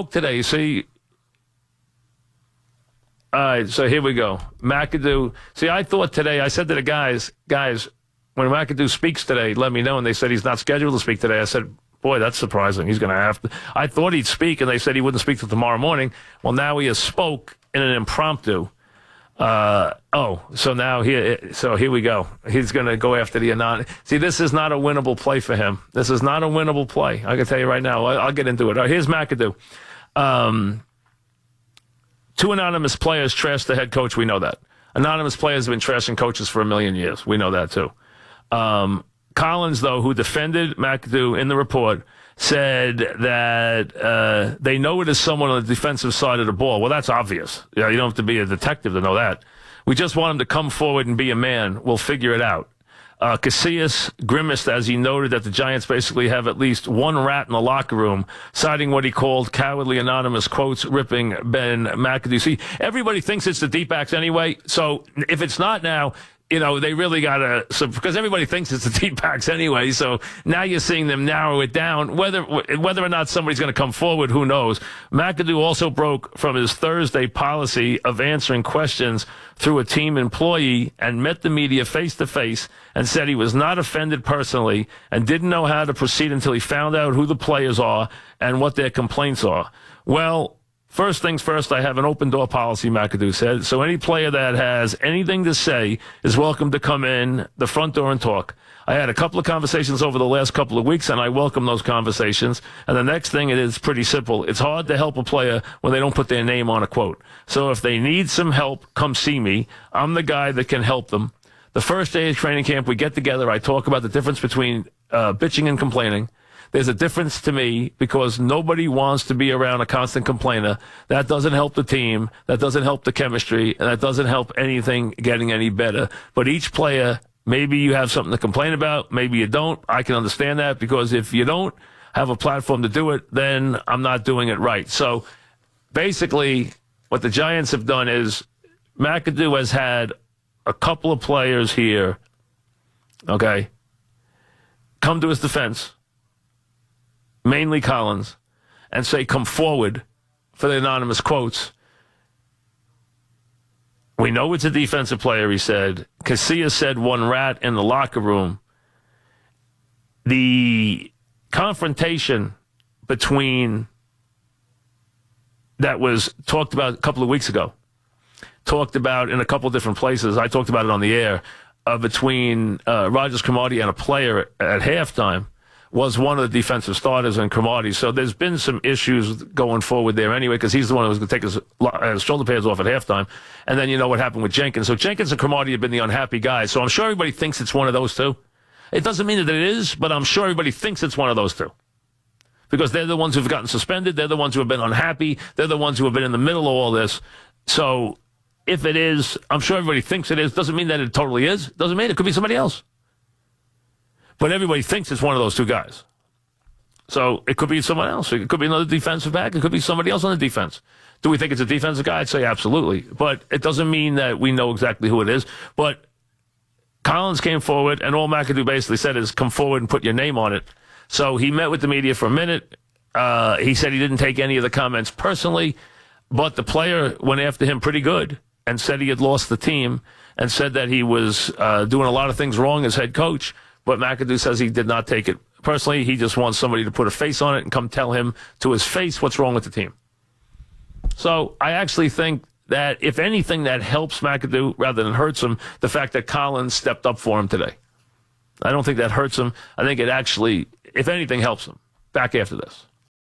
today. See, all right, so here we go. McAdoo. See, I thought today, I said to the guys, when McAdoo speaks today, let me know. And they said he's not scheduled to speak today. I said, boy, that's surprising. He's going to have to. I thought he'd speak, and they said he wouldn't speak till tomorrow morning. Well, now he has spoke in an impromptu. So now here we go. He's going to go after the anonymous. See, this is not a winnable play for him. This is not a winnable play. I can tell you right now. I'll get into it. Here's McAdoo. 2 anonymous players trashed the head coach. We know that. Anonymous players have been trashing coaches for a million years. We know that too. Collins, though, who defended McAdoo in the report, said that they know it is someone on the defensive side of the ball. Well, that's obvious. You don't have to be a detective to know that. We just want him to come forward and be a man. We'll figure it out. Casillas grimaced as he noted that the Giants basically have at least one rat in the locker room, citing what he called cowardly anonymous quotes, ripping Ben McAdoo. See, everybody thinks it's the D-backs anyway, so if it's not now, they really got to, because everybody thinks it's the D-backs anyway, so now you're seeing them narrow it down. Whether or not somebody's going to come forward, who knows. McAdoo also broke from his Thursday policy of answering questions through a team employee and met the media face-to-face and said he was not offended personally and didn't know how to proceed until he found out who the players are and what their complaints are. Well, first things first, I have an open-door policy, McAdoo said, so any player that has anything to say is welcome to come in the front door and talk. I had a couple of conversations over the last couple of weeks, and I welcome those conversations. And the next thing, it is pretty simple. It's hard to help a player when they don't put their name on a quote. So if they need some help, come see me. I'm the guy that can help them. The first day of training camp, we get together. I talk about the difference between bitching and complaining. There's a difference to me because nobody wants to be around a constant complainer. That doesn't help the team. That doesn't help the chemistry. And that doesn't help anything getting any better. But each player, maybe you have something to complain about. Maybe you don't. I can understand that because if you don't have a platform to do it, then I'm not doing it right. So basically what the Giants have done is McAdoo has had a couple of players here, okay, come to his defense, mainly Collins, and say, come forward for the anonymous quotes. We know it's a defensive player, he said. Casillas said one rat in the locker room. The confrontation between that was talked about a couple of weeks ago, talked about in a couple of different places. I talked about it on the air, between Rogers Cromartie and a player at halftime, was one of the defensive starters in Cromartie. So there's been some issues going forward there anyway, because he's the one who was going to take his shoulder pads off at halftime. And then you know what happened with Jenkins. So Jenkins and Cromartie have been the unhappy guys. So I'm sure everybody thinks it's one of those two. It doesn't mean that it is, but I'm sure everybody thinks it's one of those two. Because they're the ones who've gotten suspended. They're the ones who have been unhappy. They're the ones who have been in the middle of all this. So if it is, I'm sure everybody thinks it is. Doesn't mean that it totally is. Doesn't mean it could be somebody else. But everybody thinks it's one of those two guys. So it could be someone else. It could be another defensive back. It could be somebody else on the defense. Do we think it's a defensive guy? I'd say absolutely. But it doesn't mean that we know exactly who it is. But Collins came forward, and all McAdoo basically said is come forward and put your name on it. So he met with the media for a minute. He said he didn't take any of the comments personally, but the player went after him pretty good and said he had lost the team and said that he was doing a lot of things wrong as head coach. But McAdoo says he did not take it personally. He just wants somebody to put a face on it and come tell him to his face what's wrong with the team. So I actually think that, if anything, that helps McAdoo rather than hurts him, the fact that Collins stepped up for him today. I don't think that hurts him. I think it actually, if anything, helps him. Back after this.